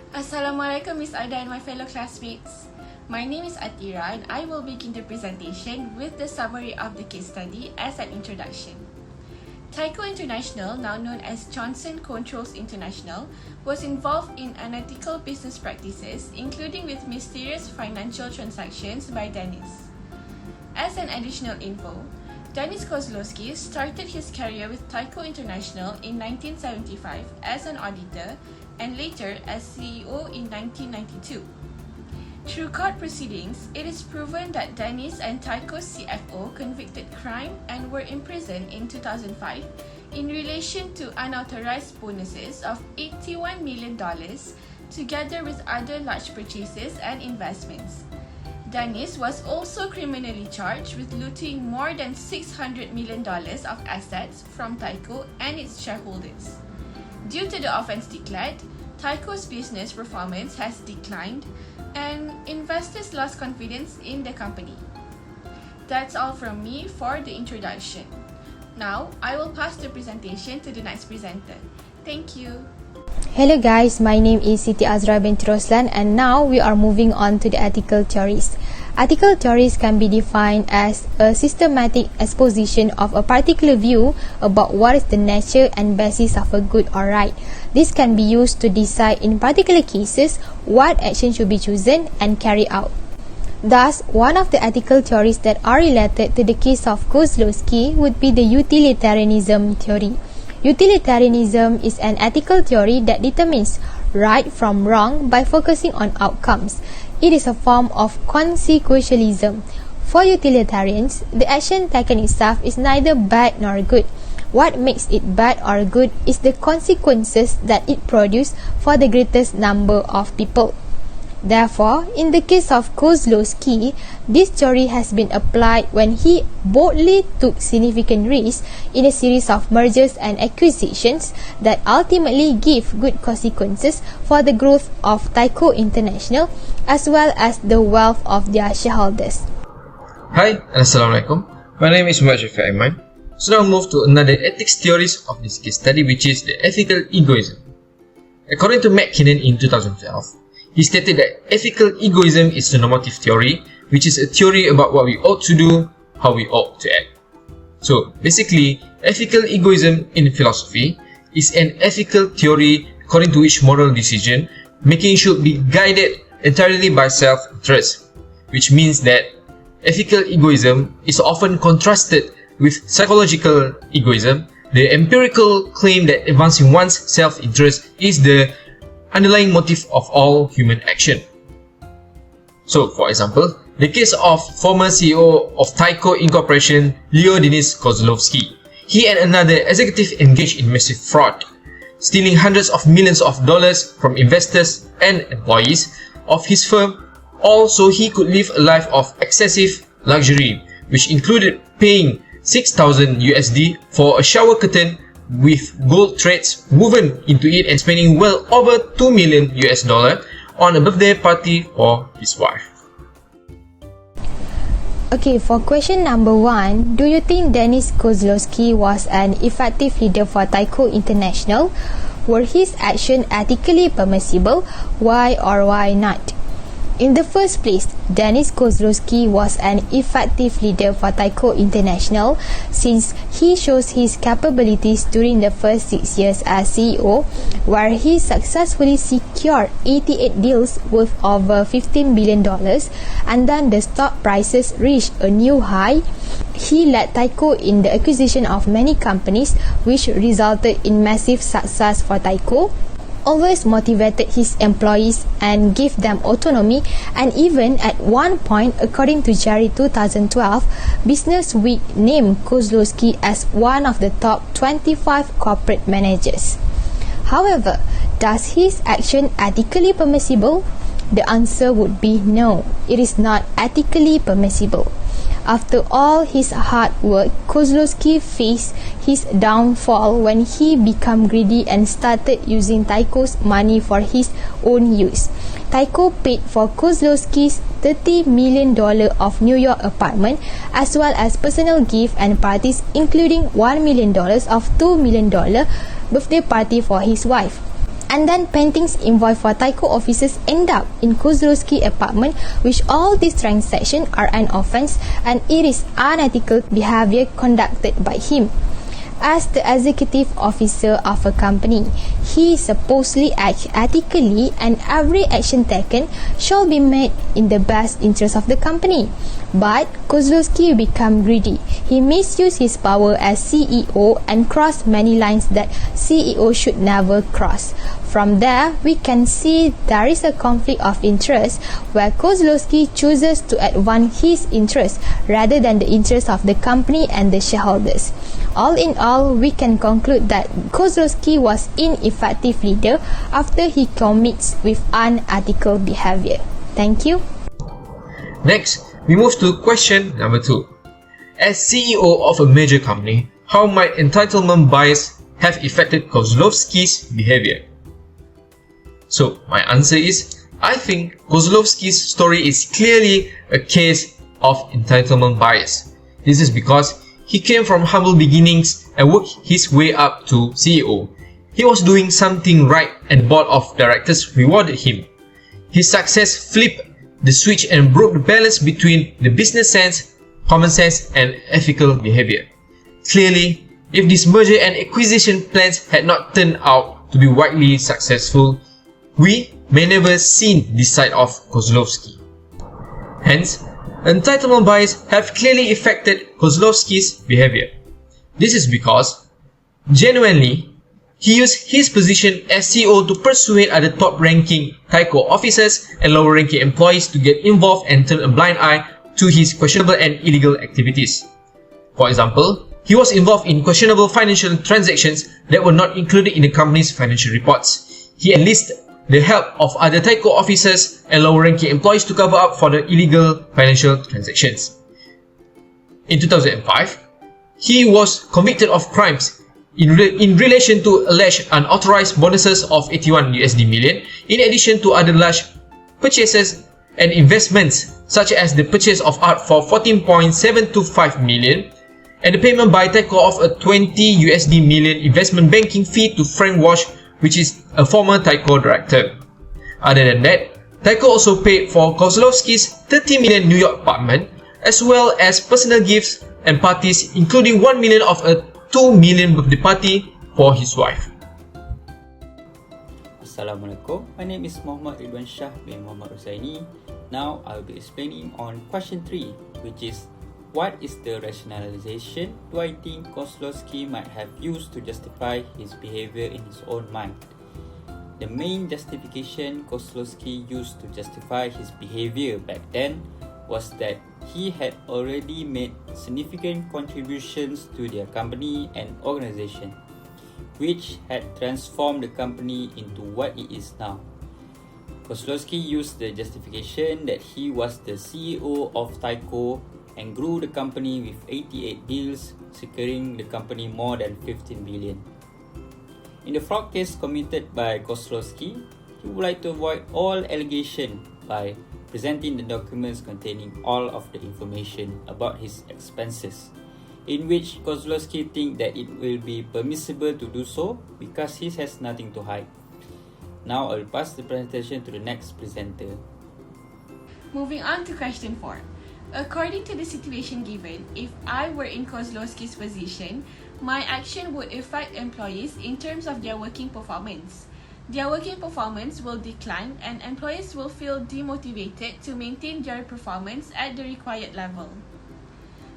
Assalamualaikum Miss Ada and my fellow classmates. My name is Atira and I will begin the presentation with the summary of the case study as an introduction. Tyco International, now known as Johnson Controls International, was involved in unethical business practices, including with mysterious financial transactions by Dennis. As an additional info, Dennis Kozlowski started his career with Tyco International in 1975 as an auditor and later as CEO in 1992. Through court proceedings, it is proven that Dennis and Tyco's CFO convicted crime and were imprisoned in 2005 in relation to unauthorized bonuses of $81 million together with other large purchases and investments. Dennis was also criminally charged with looting more than $600 million of assets from Tyco and its shareholders. Due to the offense declared, Tyco's business performance has declined and investors lost confidence in the company. That's all from me for the introduction. Now, I will pass the presentation to the next presenter. Thank you. Hello guys, my name is Siti Azra binti Roslan and now we are moving on to the ethical theories. Ethical theories can be defined as a systematic exposition of a particular view about what is the nature and basis of a good or right. This can be used to decide in particular cases what action should be chosen and carried out. Thus, one of the ethical theories that are related to the case of Kozlowski would be the utilitarianism theory. Utilitarianism is an ethical theory that determines right from wrong by focusing on outcomes. It is a form of consequentialism. For utilitarians, the action taken itself is neither bad nor good. What makes it bad or good is the consequences that it produces for the greatest number of people. Therefore, in the case of Kozlowski, this theory has been applied when he boldly took significant risks in a series of mergers and acquisitions that ultimately give good consequences for the growth of Tyco International as well as the wealth of their shareholders. Hi, Assalamualaikum. My name is Muhammad Shafiq Aiman. So now move to another ethics theories of this case study, which is the ethical egoism. According to McKinnon in 2012, he stated that ethical egoism is a normative theory, which is a theory about what we ought to do, how we ought to act. So basically, ethical egoism in philosophy is an ethical theory according to which moral decision making should be guided entirely by self-interest, which means that ethical egoism is often contrasted with psychological egoism, the empirical claim that advancing one's self-interest is the underlying motive of all human action. So, for example, the case of former CEO of Tyco Incorporation, Leo Denis Kozlowski. He and another executive engaged in massive fraud, stealing hundreds of millions of dollars from investors and employees of his firm, all so he could live a life of excessive luxury, which included paying $6,000 for a shower curtain with gold threads woven into it and spending well over $2 million on a birthday party for his wife. Okay, for question number 1, do you think Dennis Kozlowski was an effective leader for Tyco International? Were his actions ethically permissible? Why or why not? In the first place, Dennis Kozlowski was an effective leader for Tyco International since he shows his capabilities during the first 6 years as CEO, where he successfully secured 88 deals worth over $15 billion, and then the stock prices reached a new high. He led Tyco in the acquisition of many companies, which resulted in massive success for Tyco. Always motivated his employees and gave them autonomy, and even at one point, according to January 2012, Business Week named Kozlowski as one of the top 25 corporate managers. However, does his action ethically permissible? The answer would be no, it is not ethically permissible. After all his hard work, Kozlowski faced his downfall when he became greedy and started using Tyco's money for his own use. Tyco paid for Kozlowski's $30 million of New York apartment as well as personal gifts and parties, including $1 million of $2 million birthday party for his wife. And then paintings invoice for Tyco officers end up in Kozlowski apartment, which all these transactions are an offence and it is unethical behaviour conducted by him. As the executive officer of a company, he supposedly acts ethically and every action taken shall be made in the best interest of the company. But Kozlowski became greedy. He misused his power as CEO and crossed many lines that CEO should never cross. From there, we can see there is a conflict of interest where Kozlowski chooses to advance his interest rather than the interest of the company and the shareholders. All in all, we can conclude that Kozlowski was ineffective leader after he commits with unethical behavior. Thank you. Next, we move to question number 2. As CEO of a major company, how might entitlement bias have affected Kozlowski's behavior? So, my answer is, I think Kozlowski's story is clearly a case of entitlement bias. This is because he came from humble beginnings and worked his way up to CEO. He was doing something right and board of directors rewarded him. His success flipped the switch and broke the balance between the business sense, common sense and ethical behavior. Clearly, if these merger and acquisition plans had not turned out to be widely successful, we may never seen this side of Kozlowski. Hence, entitlement bias have clearly affected Kozlowski's behavior. This is because, genuinely, he used his position as CEO to persuade other top-ranking Tyco officers and lower-ranking employees to get involved and turn a blind eye to his questionable and illegal activities. For example, he was involved in questionable financial transactions that were not included in the company's financial reports. He enlisted the help of other Tyco officers and lower-ranking employees to cover up for the illegal financial transactions. In 2005, he was convicted of crimes in relation to alleged unauthorized bonuses of 81 USD million, in addition to other large purchases and investments such as the purchase of art for 14.725 million and the payment by Tyco of a 20 USD million investment banking fee to Frank Walsh, which is a former Tyco director. Other than that, Tyco also paid for Kozlowski's 30 million New York apartment, as well as personal gifts and parties, including 1 million of a 2 million birthday party for his wife. Assalamualaikum. My name is Muhammad Ridwan Shah bin Muhammad Husaini. Now I'll be explaining on question 3, which is, what is the rationalization do I think Kozlowski might have used to justify his behavior in his own mind? The main justification Kozlowski used to justify his behavior back then was that he had already made significant contributions to their company and organization, which had transformed the company into what it is now. Kozlowski used the justification that he was the CEO of Tyco and grew the company with 88 deals, securing the company more than 15 billion. In the fraud case committed by Kozlowski, he would like to avoid all allegation by presenting the documents containing all of the information about his expenses, in which Kozlowski thinks that it will be permissible to do so because he has nothing to hide. Now I will pass the presentation to the next presenter. Moving on to question 4. According to the situation given, if I were in Kozlowski's position, my action would affect employees in terms of their working performance. Their working performance will decline and employees will feel demotivated to maintain their performance at the required level.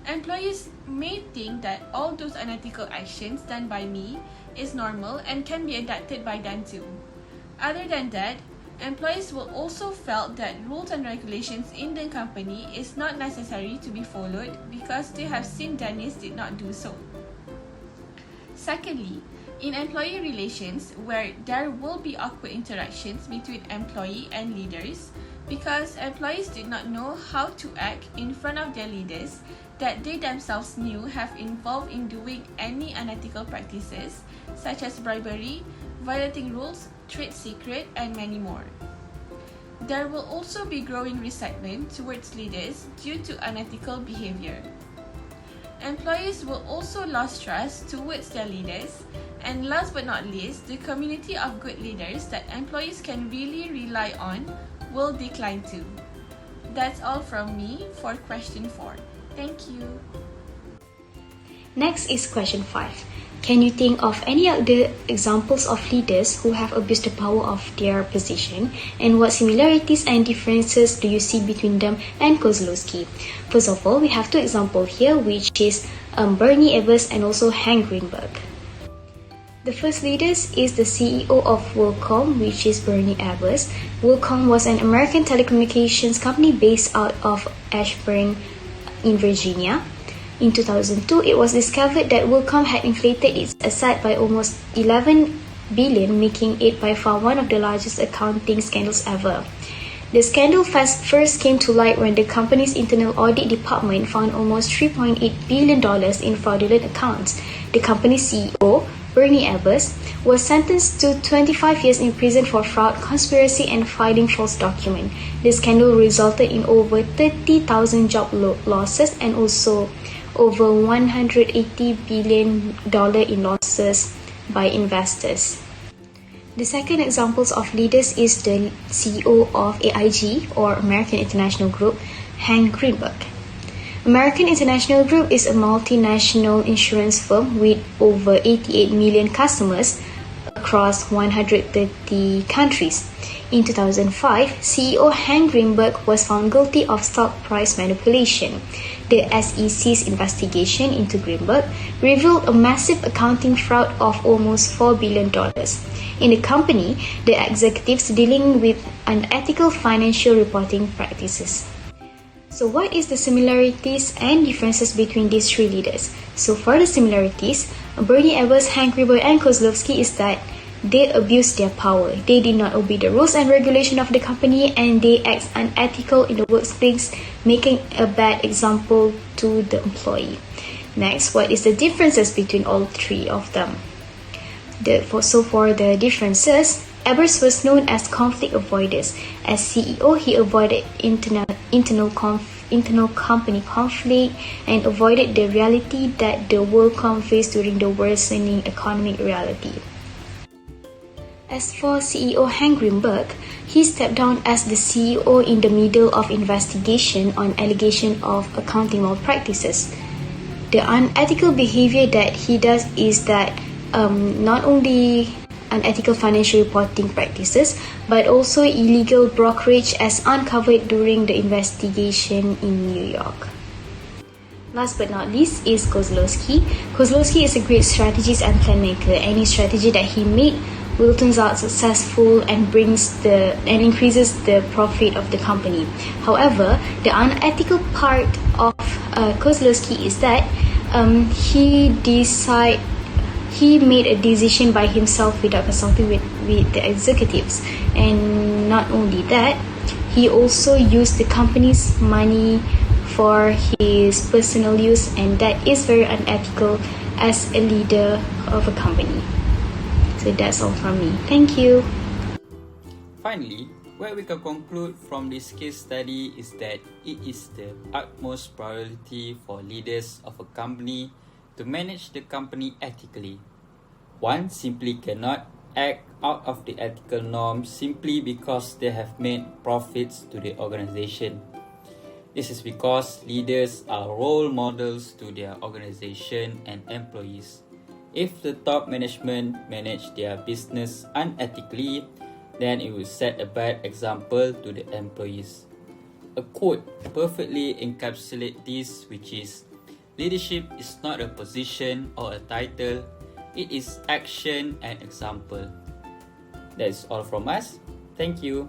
Employees may think that all those unethical actions done by me is normal and can be adapted by them too. Other than that, employees will also felt that rules and regulations in the company is not necessary to be followed because they have seen Dennis did not do so. Secondly, in employee relations where there will be awkward interactions between employee and leaders because employees did not know how to act in front of their leaders that they themselves knew have involved in doing any unethical practices such as bribery, violating rules, trade secret, and many more. There will also be growing resentment towards leaders due to unethical behavior. Employees will also lose trust towards their leaders And last but not least, the community of good leaders that employees can really rely on will decline too. That's all from me for question 4. Thank you. Next is question 5. Can you think of any other examples of leaders who have abused the power of their position, and what similarities and differences do you see between them and Kozlowski? First of all, we have 2 examples here, which is Bernie Ebbers and also Hank Greenberg. The first leader is the CEO of WorldCom, which is Bernie Ebbers. WorldCom was an American telecommunications company based out of Ashburn in Virginia. In 2002, it was discovered that WorldCom had inflated its asset by almost 11 billion, making it by far one of the largest accounting scandals ever. The scandal first came to light when the company's internal audit department found almost $3.8 billion in fraudulent accounts. The company's CEO, Bernie Ebbers, was sentenced to 25 years in prison for fraud, conspiracy, and filing false documents. The scandal resulted in over 30,000 job losses and also over $180 billion in losses by investors. The second example of leaders is the CEO of AIG, or American International Group, Hank Greenberg. American International Group is a multinational insurance firm with over 88 million customers across 130 countries. In 2005, CEO Hank Greenberg was found guilty of stock price manipulation. The SEC's investigation into Greenberg revealed a massive accounting fraud of almost $4 billion. In the company, the executives dealing with unethical financial reporting practices. So what is the similarities and differences between these 3 leaders? So for the similarities, Bernie Ebbers, Hank Greenberg, and Kozlowski is that they abused their power. They did not obey the rules and regulation of the company, and they act unethical in the workplace, making a bad example to the employee. Next, what is the differences between all 3 of them? For the differences, Ebbers was known as conflict avoiders. As CEO, he avoided internal company conflict and avoided the reality that the WorldCom faced during the worsening economic reality. As for CEO Hank Greenberg, he stepped down as the CEO in the middle of investigation on allegation of accounting malpractices. The unethical behavior that he does is that not only unethical financial reporting practices, but also illegal brokerage as uncovered during the investigation in New York. Last but not least is Kozlowski. Kozlowski is a great strategist and plan maker. Any strategy that he made will turn out successful and increases the profit of the company. However, the unethical part of Kozlowski is that he made a decision by himself without consulting with the executives. And not only that, he also used the company's money for his personal use, and that is very unethical as a leader of a company. So that's all from me. Thank you. Finally, what we can conclude from this case study is that it is the utmost priority for leaders of a company to manage the company ethically. One simply cannot act out of the ethical norms simply because they have made profits to the organization. This is because leaders are role models to their organization and employees. If the top management manage their business unethically, then it will set a bad example to the employees. A quote perfectly encapsulates this, which is, "Leadership is not a position or a title, it is action and example." That is all from us. Thank you.